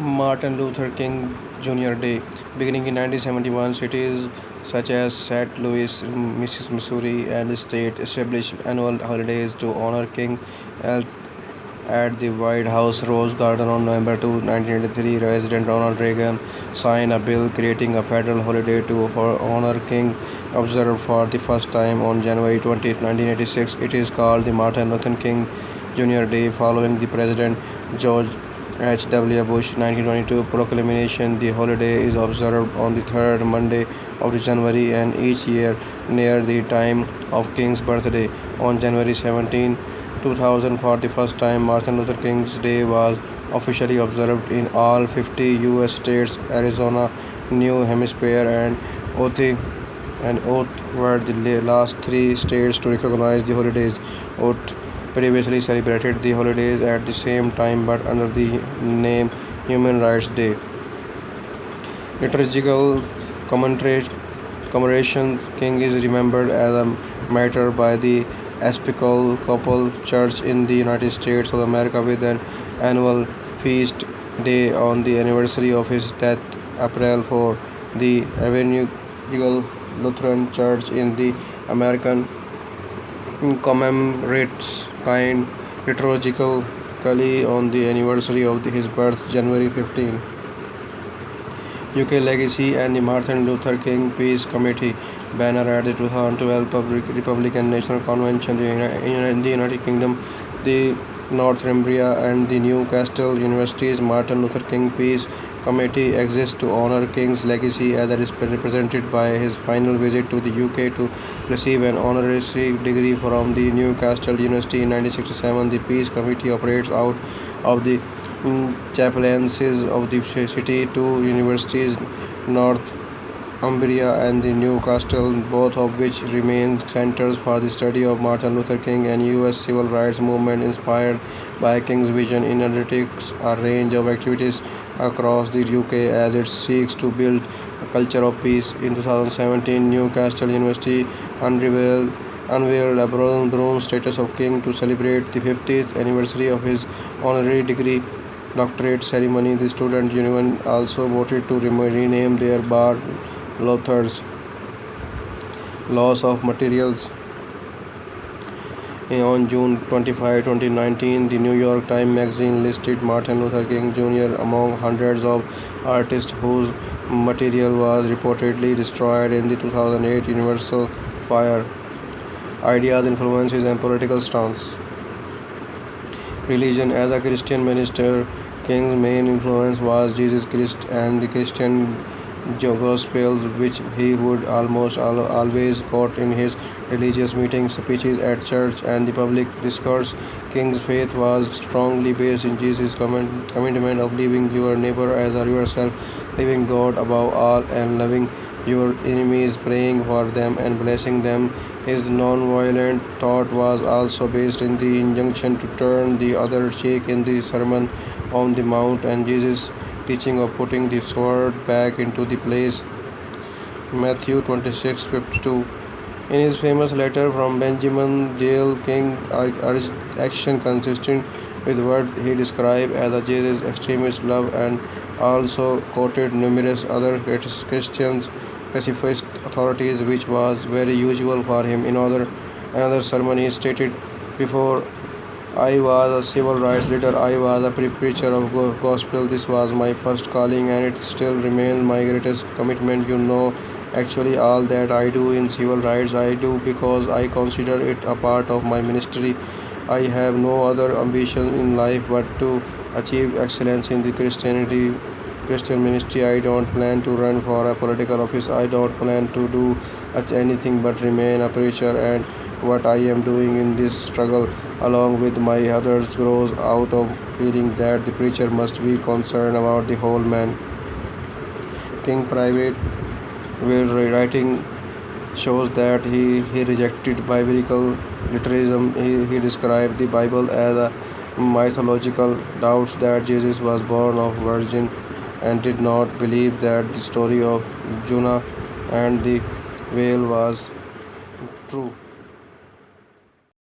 Martin Luther King Jr. Day. Beginning in 1971, cities such as St. Louis, Missouri, and the state established annual holidays to honor King. At at the White House Rose Garden on November 2, 1983, President Ronald Reagan signed a bill creating a federal holiday to honor King, observed for the first time on January 20, 1986. It is called the Martin Luther King Jr. Day, following the President George H.W. Bush 1922 proclamation. The holiday is observed on the third Monday of January and each year near the time of King's birthday on January 17, 2000. For the first time, Martin Luther King's Day was officially observed in all 50 U.S. states. Arizona, New Hampshire, and Oath were the last three states to recognize the holidays. Oath previously celebrated the holidays at the same time but under the name Human Rights Day. Liturgical commemoration. King is remembered as a martyr by the Episcopal Church in the United States of America with an annual feast day on the anniversary of his death, April 4. The Evangelical Lutheran Church in the American commemorates kind liturgically on the anniversary of his birth, January 15. UK Legacy and the Martin Luther King Peace Committee banner at the 2012 Republican National Convention in the United Kingdom, the Northumbria and the Newcastle University's Martin Luther King Peace Committee exists to honor King's legacy as it is represented by his final visit to the UK to receive an honorary degree from the Newcastle University in 1967. The Peace Committee operates out of the chaplaincies of the city, two universities, Northumbria and the Newcastle, both of which remain centers for the study of Martin Luther King and U.S. civil rights movement. Inspired by King's vision, it undertakes a range of activities across the UK as it seeks to build a culture of peace. In 2017, Newcastle University unveiled a bronze statue of King to celebrate the 50th anniversary of his honorary degree doctorate ceremony. The student union also voted to rename their bar Luther's Laws of Materials. On June 25, 2019, the New York Times Magazine listed Martin Luther King Jr. among hundreds of artists whose material was reportedly destroyed in the 2008 Universal fire. Ideas, influences, and political stance. Religion. As a Christian minister, King's main influence was Jesus Christ and the Christian Gospels, which he would almost always quote in his religious meetings, speeches at church, and the public discourse. King's faith was strongly based in Jesus' commitment of loving your neighbor as yourself, loving God above all, and loving your enemies, praying for them, and blessing them. His non-violent thought was also based in the injunction to turn the other cheek in the Sermon on the Mount and Jesus' teaching of putting the sword back into the place, Matthew 26:52. In his famous letter from Benjamin jail, King urged action consistent with what he described as a Jesus' extremist love, and also quoted numerous other Christian pacifist authorities, which was very usual for him. In another sermon, he stated, "Before I was a civil rights leader, I was a preacher of gospel. This was my first calling, and it still remains my greatest commitment. Actually, all that I do in civil rights, I do because I consider it a part of my ministry. I have no other ambition in life but to achieve excellence in the Christian ministry. I don't plan to run for a political office. I don't plan to do anything but remain a preacher, and what I am doing in this struggle, along with my others, grows out of feeling that the preacher must be concerned about the whole man." King private writing shows that he rejected biblical literalism. He described the Bible as a mythological, doubts that Jesus was born of virgin, and did not believe that the story of Jonah and the whale was true.